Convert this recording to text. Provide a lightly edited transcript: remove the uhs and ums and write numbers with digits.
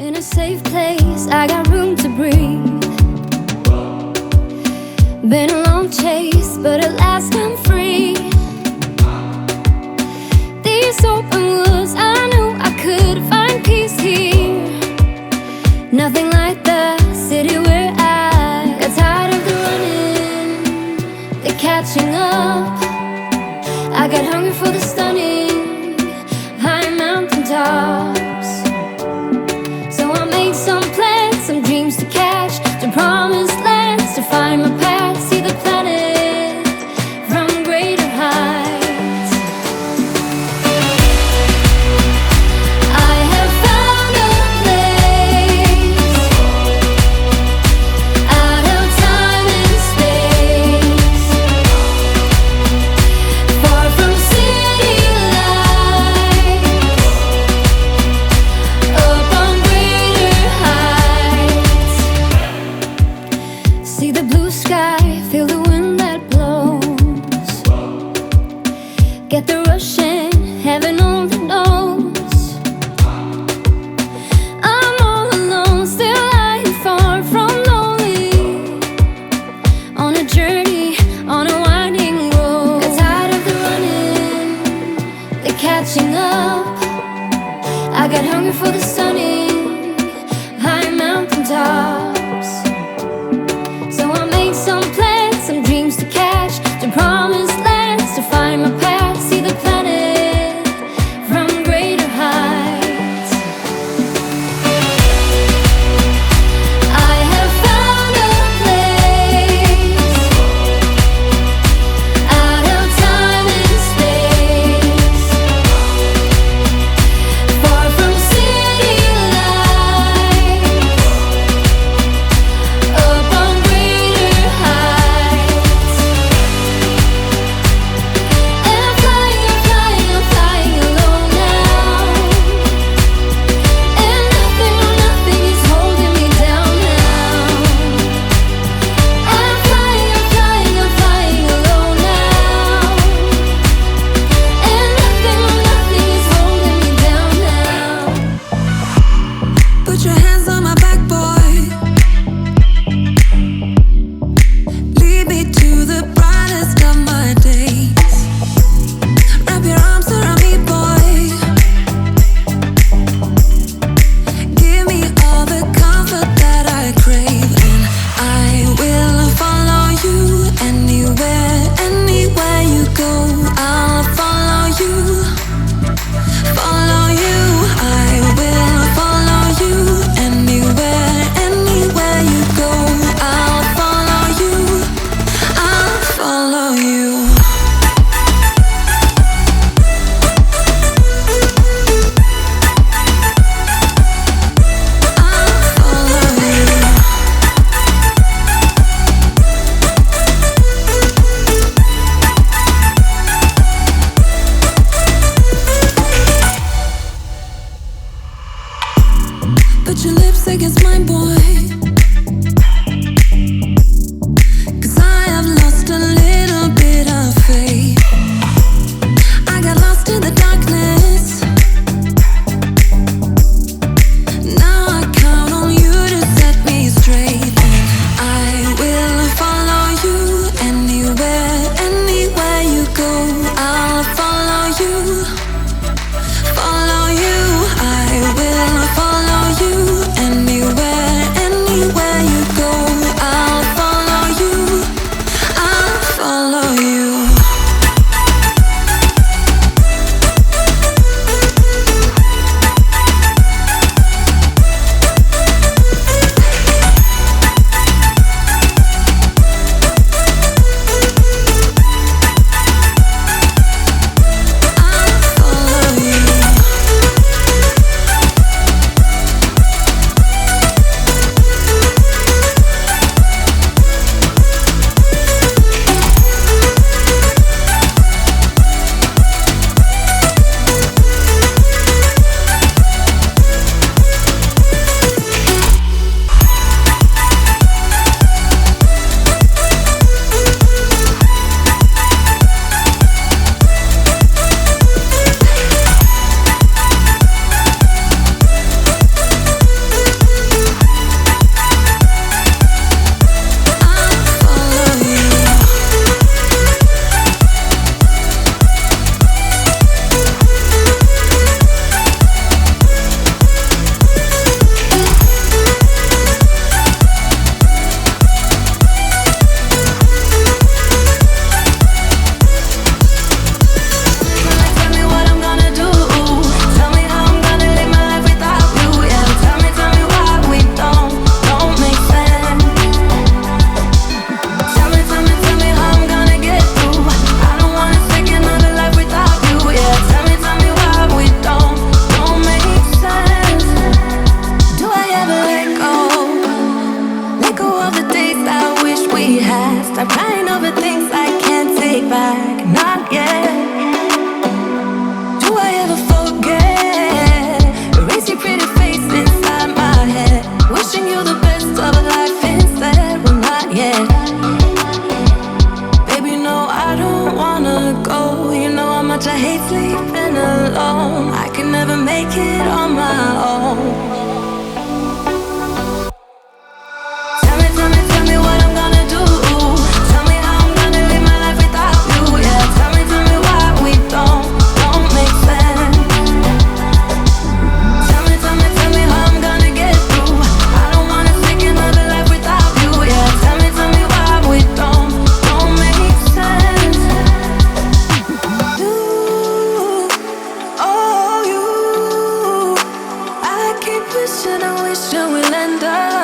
In a safe place, I got room to breathe. Been a long chase, but at last I'm free. These open woods, I knew I could find peace here. Nothing like the city where I got tired of the running, the catching up. I got hungry for the stunning high mountain tops. So I made some plans, some dreams to catch, to promised lands, to find my path, see the planet from greater heights. I have found a place out of time and space, far from city lights, up on greater heights. See the blue sky, feel the wind that blows, get the rush in, heaven only knows. I'm all alone, still lying far from lonely, on a journey, on a winding road. Got tired of the running, the catching up. I got hungry for the stunning high mountain tops. So I made some plans, some dreams to catch, to promised lands, to find my path, see the planet from greater heights. I have found a place out of time and space, far from city lights, up on greater heights. And I'm flying, I'm flying, I'm flying alone now. And nothing, no nothing is holding me down now. I'm flying, I'm flying, I'm flying alone now. And nothing, no nothing is holding me down now. Put your hands on my back, boy. Lead me to the brightest of my days. Wrap your arms around me, boy. Give me all the comfort that I crave, and I will follow you anywhere, anywhere you go. I'll follow you, follow you. I will follow you anywhere, anywhere you go. I'll follow you, I'll follow you. I'll follow you. Put your lips against mine, boy. 'Cause I have lost a little bit of faith. I got lost in the darkness. Now I count on you to set me straight, and I will follow you anywhere, anywhere you go. I'll follow you, follow you. I will follow you anywhere, anywhere I wish you will end up